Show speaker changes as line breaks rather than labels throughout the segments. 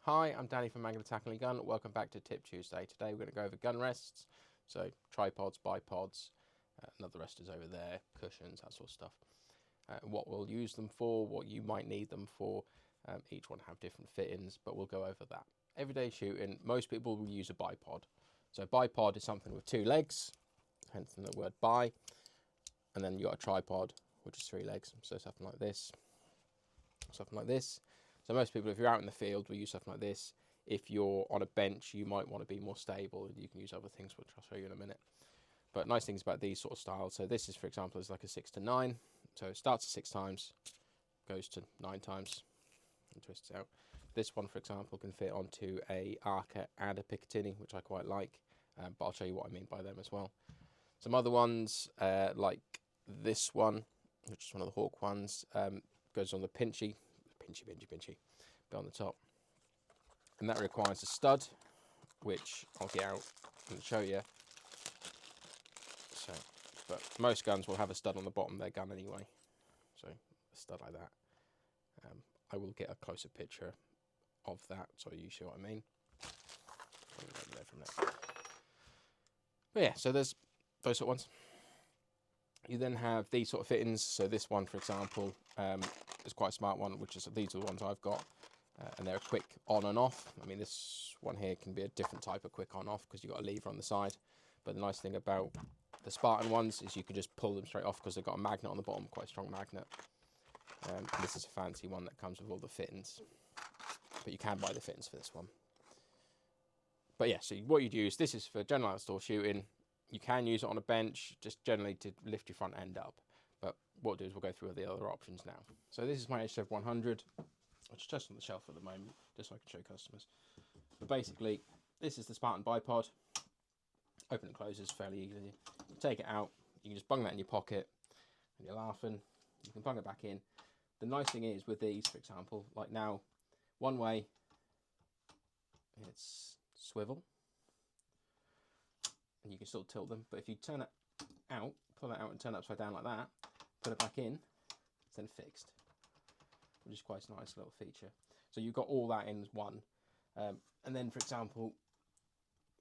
Hi, I'm Danny from Manual Tackling Gun. Welcome back to Tip Tuesday. Today we're going to go over gun rests, so tripods, bipods, another rest is over there, cushions, that sort of stuff. What we'll use them for, what you might need them for. Each one have different fittings, but we'll go over that. Everyday shooting, most people will use a bipod. So a bipod is something with two legs, hence the word bi, and then you got a tripod, which is three legs. So something like this, something like this. So most people, if you're out in the field, will use something like this. If you're on a bench, you might want to be more stable, and you can use other things, which I'll show you in a minute. But nice things about these sort of styles. So this is, for example, is like a 6 to 9. So it starts at 6 times, goes to 9 times, and twists out. This one, for example, can fit onto a Arca and a Picatinny, which I quite like. But I'll show you what I mean by them as well. Some other ones, like this one, which is one of the Hawk ones, goes on the pinchy bit on the top, and that requires a stud, which I'll get out and show you. So, but most guns will have a stud on the bottom of their gun anyway, so a stud like that. I will get a closer picture of that so you see what I mean. But yeah, so there's those sort of ones. You then have these sort of fittings. So this one, for example, is quite a smart one, which is, these are the ones I've got, and they're quick on and off. I mean, this one here can be a different type of quick on off because you've got a lever on the side. But the nice thing about the Spartan ones is you can just pull them straight off because they've got a magnet on the bottom, quite a strong magnet. This is a fancy one that comes with all the fittings, but you can buy the fittings for this one. But yeah, so what you'd use, this is for general outdoor shooting. You can use it on a bench, just generally to lift your front end up. But what we'll do is we'll go through the other options now. So this is my HF 100, which is just on the shelf at the moment, just so I can show customers. But basically, this is the Spartan bipod. Open and closes fairly easily. You take it out, you can just bung that in your pocket, and you're laughing. You can bung it back in. The nice thing is with these, for example, like now, one way, it's swivel, and you can still tilt them, but if you turn it out, pull it out and turn it upside down like that, put it back in, it's then fixed, which is quite a nice little feature. So you've got all that in one. And then, for example,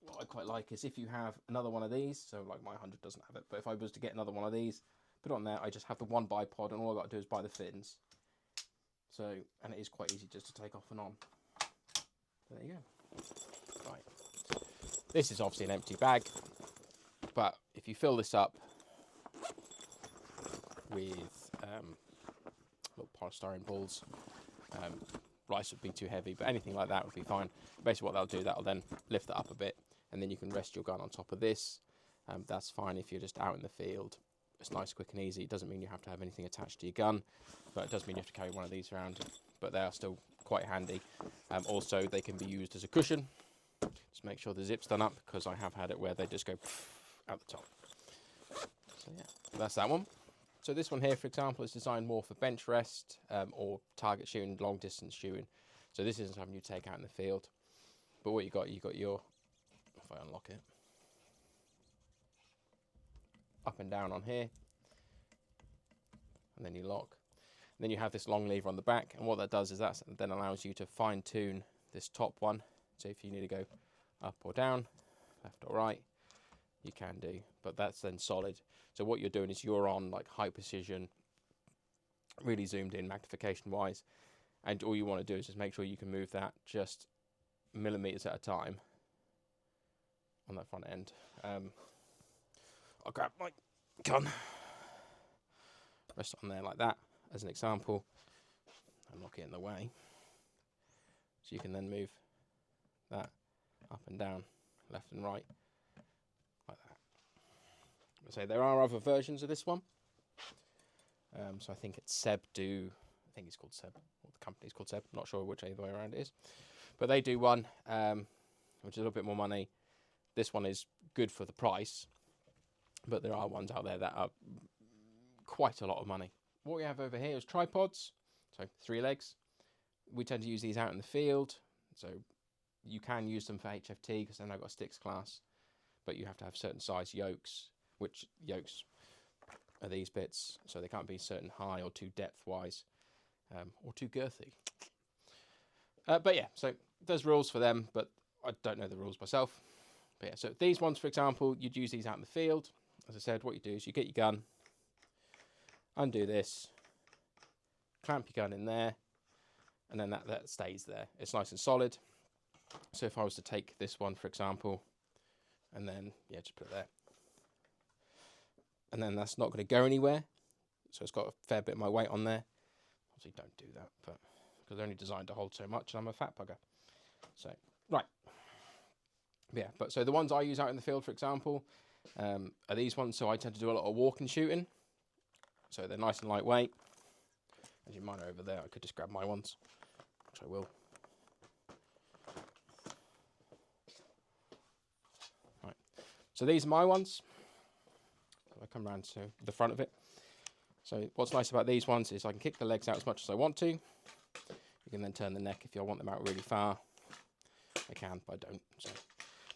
what I quite like is if you have another one of these, so like my 100 doesn't have it, but if I was to get another one of these, put it on there, I just have the one bipod, and all I've got to do is buy the fittings. So, and it is quite easy just to take off and on. So there you go. Right. This is obviously an empty bag, but if you fill this up with little polystyrene balls, rice would be too heavy, but anything like that would be fine. Basically what that'll do, that'll then lift it up a bit, and then you can rest your gun on top of this. That's fine if you're just out in the field. It's nice, quick and easy. It doesn't mean you have to have anything attached to your gun, but it does mean you have to carry one of these around, but they are still quite handy. Also, they can be used as a cushion. Just make sure the zip's done up, because I have had it where they just go out the top. So yeah, that's that one. So this one here, for example, is designed more for bench rest or target shooting, long distance shooting. So this isn't something you take out in the field. But what you got your, if I unlock it, up and down on here, and then you lock. And then you have this long lever on the back, and what that does is that then allows you to fine tune this top one. So if you need to go up or down, left or right, you can do, but that's then solid. So what you're doing is you're on like high precision, really zoomed in magnification wise, and all you want to do is just make sure you can move that just millimeters at a time on that front end. I'll grab my gun, rest it on there like that as an example, and knock it in the way, so you can then move that up and down, left and right, like that. So there are other versions of this one. So I think it's Seb do, I think it's called Seb, or the company's called Seb, I'm not sure which either way around it is. But they do one, which is a little bit more money. This one is good for the price, but there are ones out there that are quite a lot of money. What we have over here is tripods, so 3 legs. We tend to use these out in the field, so you can use them for HFT because then I've got a sticks class, but you have to have certain size yokes, which yokes are these bits, so they can't be certain high or too depth wise, or too girthy. But yeah, so there's rules for them, but I don't know the rules myself. But yeah, so these ones, for example, you'd use these out in the field. As I said, what you do is you get your gun, undo this, clamp your gun in there, and then that stays there. It's nice and solid. So if I was to take this one, for example, and then, yeah, just put it there. And then that's not going to go anywhere. So it's got a fair bit of my weight on there. Obviously don't do that, but because they're only designed to hold so much, and I'm a fat bugger. So, right. Yeah, but so the ones I use out in the field, for example, are these ones. So I tend to do a lot of walking shooting. So they're nice and lightweight. As you mine are over there, I could just grab my ones, which I will. Right. So these are my ones. I come around to the front of it. So what's nice about these ones is I can kick the legs out as much as I want to. You can then turn the neck if you want them out really far. I can, but I don't. So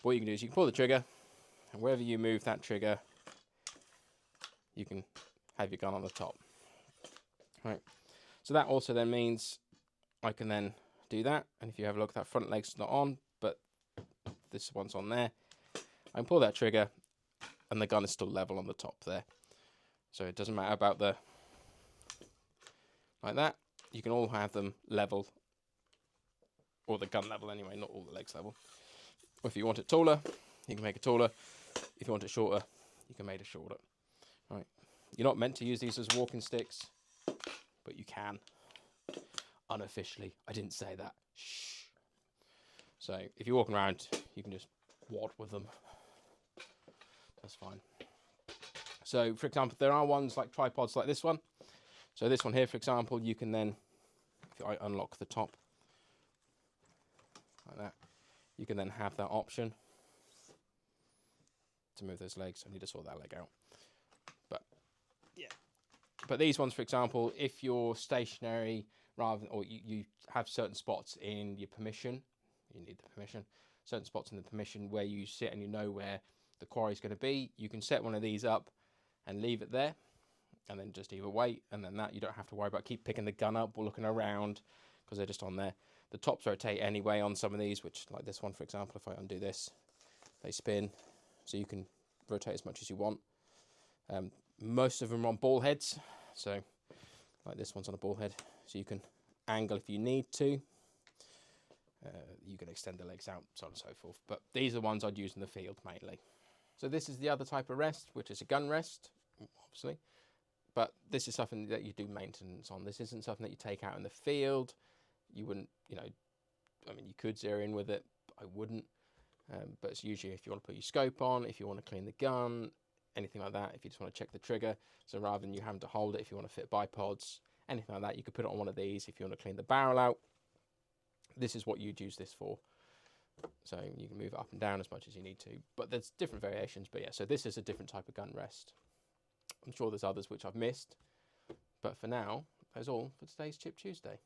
what you can do is you can pull the trigger, and wherever you move that trigger, you can have your gun on the top. Right. So that also then means I can then do that. And if you have a look, that front leg's not on, but this one's on there. I can pull that trigger, and the gun is still level on the top there. So it doesn't matter about the, like that. You can all have them level, or the gun level anyway, not all the legs level. Or if you want it taller, you can make it taller. If you want it shorter, you can make it shorter. Right. You're not meant to use these as walking sticks, but you can. Unofficially, I didn't say that. Shh. So if you're walking around, you can just wad with them. That's fine. So, for example, there are ones like tripods like this one. So this one here, for example, you can then, if I unlock the top, like that, you can then have that option to move those legs. I need to sort that leg out. But, yeah. But these ones, for example, if you're stationary, rather than, or you have certain spots in your permission, you need the permission, certain spots in the permission where you sit and you know where the quarry is going to be, you can set one of these up and leave it there, and then just either wait, and then that you don't have to worry about keep picking the gun up or looking around, because they're just on there. The tops rotate anyway on some of these, which, like this one, for example, if I undo this, they spin, so you can rotate as much as you want. Most of them are on ball heads, so like this one's on a ball head, so you can angle if you need to. You can extend the legs out, so on and so forth. But these are the ones I'd use in the field mainly. So this is the other type of rest, which is a gun rest, obviously. But this is something that you do maintenance on. This isn't something that you take out in the field. You wouldn't, you know, I mean, you could zero in with it, but I wouldn't. But it's usually if you want to put your scope on, if you want to clean the gun, anything like that, if you just want to check the trigger. So rather than you having to hold it, if you want to fit bipods, anything like that, you could put it on one of these if you want to clean the barrel out. This is what you'd use this for. So you can move it up and down as much as you need to. But there's different variations. But yeah, so this is a different type of gun rest. I'm sure there's others which I've missed. But for now, that's all for today's Chip Tuesday.